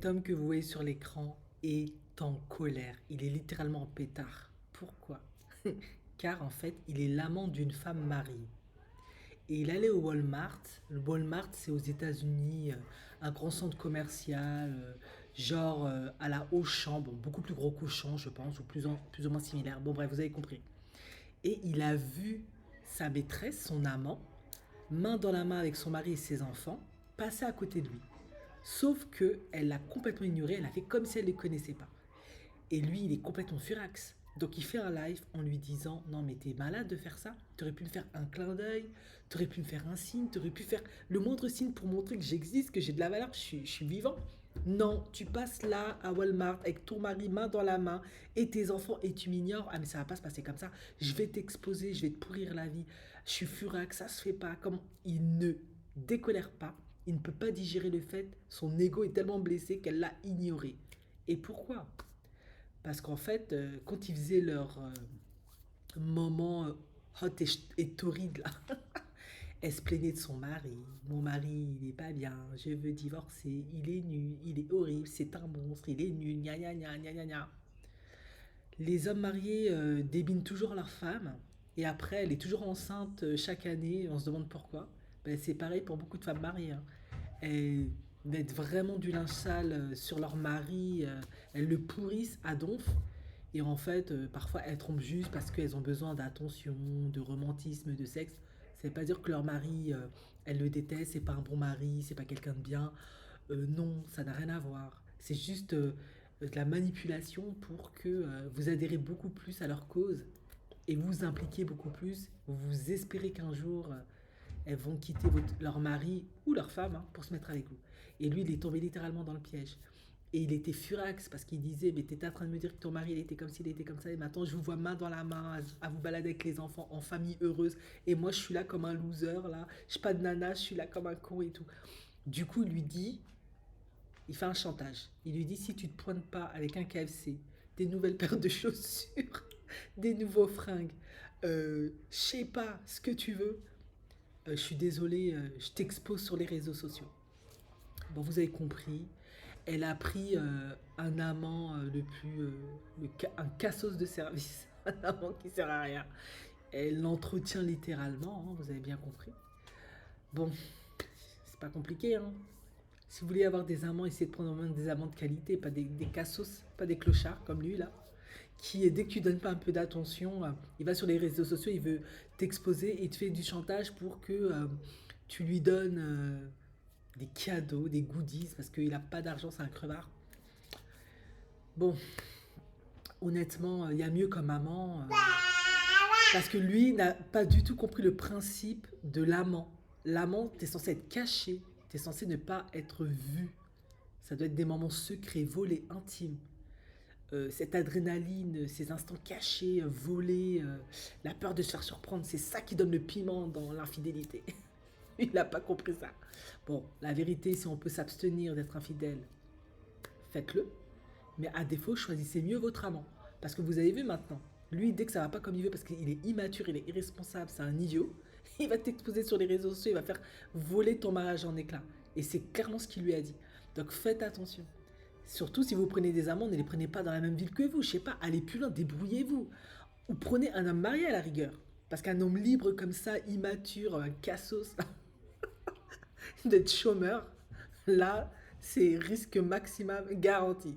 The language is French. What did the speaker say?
Cet homme que vous voyez sur l'écran est en colère. Il est littéralement en pétard. Pourquoi? Car en fait, il est l'amant d'une femme mariée. Et il allait au Walmart. Le Walmart, c'est aux États-Unis, un grand centre commercial, à la Auchan, bon, beaucoup plus gros qu'Auchan, je pense, ou plus ou moins similaire. Bon, bref, vous avez compris. Et il a vu sa maîtresse, son amant, main dans la main avec son mari et ses enfants, passer à côté de lui. Sauf que elle l'a complètement ignoré, elle a fait comme si elle ne les connaissait pas. Et lui, il est complètement furax. Donc il fait un live en lui disant: non mais t'es malade de faire ça. T'aurais pu me faire un clin d'œil, t'aurais pu me faire un signe, t'aurais pu faire le moindre signe pour montrer que j'existe, que j'ai de la valeur, je suis vivant. Non, tu passes là à Walmart avec ton mari main dans la main et tes enfants et tu m'ignores. Ah mais ça va pas se passer comme ça. Je vais t'exposer, je vais te pourrir la vie. Je suis furax, ça se fait pas. Comment il ne décolère pas, il ne peut pas digérer le fait, son ego est tellement blessé qu'elle l'a ignoré. Et pourquoi? Parce qu'en fait, quand ils faisaient leur moment hot et torride là, elle se plaignait de son mari. Mon mari, il est pas bien, je veux divorcer, il est nul, il est horrible, c'est un monstre, il est nul, gna gna gna gna gna gna. Les hommes mariés débinent toujours leur femme et après, elle est toujours enceinte chaque année, on se demande pourquoi. Ben, c'est pareil pour beaucoup de femmes mariées, hein. Elles mettent vraiment du linge sale sur leur mari, elles le pourrissent à donf. Et en fait, parfois, elles trompent juste parce qu'elles ont besoin d'attention, de romantisme, de sexe. Ça veut pas dire que leur mari, elle le déteste, c'est pas un bon mari, c'est pas quelqu'un de bien. Non, ça n'a rien à voir. C'est juste de la manipulation pour que vous adhérez beaucoup plus à leur cause et vous impliquez beaucoup plus. Vous espérez qu'un jour, elles vont quitter leur mari ou leur femme hein, pour se mettre avec vous. Et lui, il est tombé littéralement dans le piège. Et il était furax parce qu'il disait: mais t'étais en train de me dire que ton mari il était comme ci, il était comme ça, et maintenant je vous vois main dans la main à vous balader avec les enfants en famille heureuse, et moi je suis là comme un loser, là, je suis pas de nana, je suis là comme un con et tout. Du coup, il lui dit, il fait un chantage. Il lui dit: si tu te pointes pas avec un KFC, des nouvelles paires de chaussures, des nouveaux fringues, je sais pas ce que tu veux, je suis désolé, je t'expose sur les réseaux sociaux. Bon, vous avez compris. Elle a pris un amant le plus. Un cassos de service. Un amant qui sert à rien. Elle l'entretient littéralement, hein, vous avez bien compris. Bon, c'est pas compliqué, hein. Si vous voulez avoir des amants, essayez de prendre au moins des amants de qualité, pas des cassos, pas des clochards comme lui là. Qui, dès que tu donnes pas un peu d'attention, il va sur les réseaux sociaux, il veut t'exposer et te fait du chantage pour que tu lui donnes des cadeaux, des goodies, parce qu'il n'a pas d'argent, c'est un crevard. Bon, honnêtement, il y a mieux comme amant. Parce que lui n'a pas du tout compris le principe de l'amant. L'amant, t'es censé être caché, t'es censé ne pas être vu. Ça doit être des moments secrets, volés, intimes. Cette adrénaline, ces instants cachés, volés, la peur de se faire surprendre, c'est ça qui donne le piment dans l'infidélité. Il n'a pas compris ça. Bon, la vérité, si on peut s'abstenir d'être infidèle, faites-le. Mais à défaut, choisissez mieux votre amant. Parce que vous avez vu maintenant, lui, dès que ça va pas comme il veut, parce qu'il est immature, il est irresponsable, c'est un idiot, il va t'exposer sur les réseaux sociaux, il va faire voler ton mariage en éclats. Et c'est clairement ce qu'il lui a dit. Donc faites attention. Surtout si vous prenez des amants, ne les prenez pas dans la même ville que vous. Je sais pas, allez plus loin, débrouillez-vous. Ou prenez un homme marié à la rigueur. Parce qu'un homme libre comme ça, immature, un cassos, d'être chômeur, là, c'est risque maximum garanti.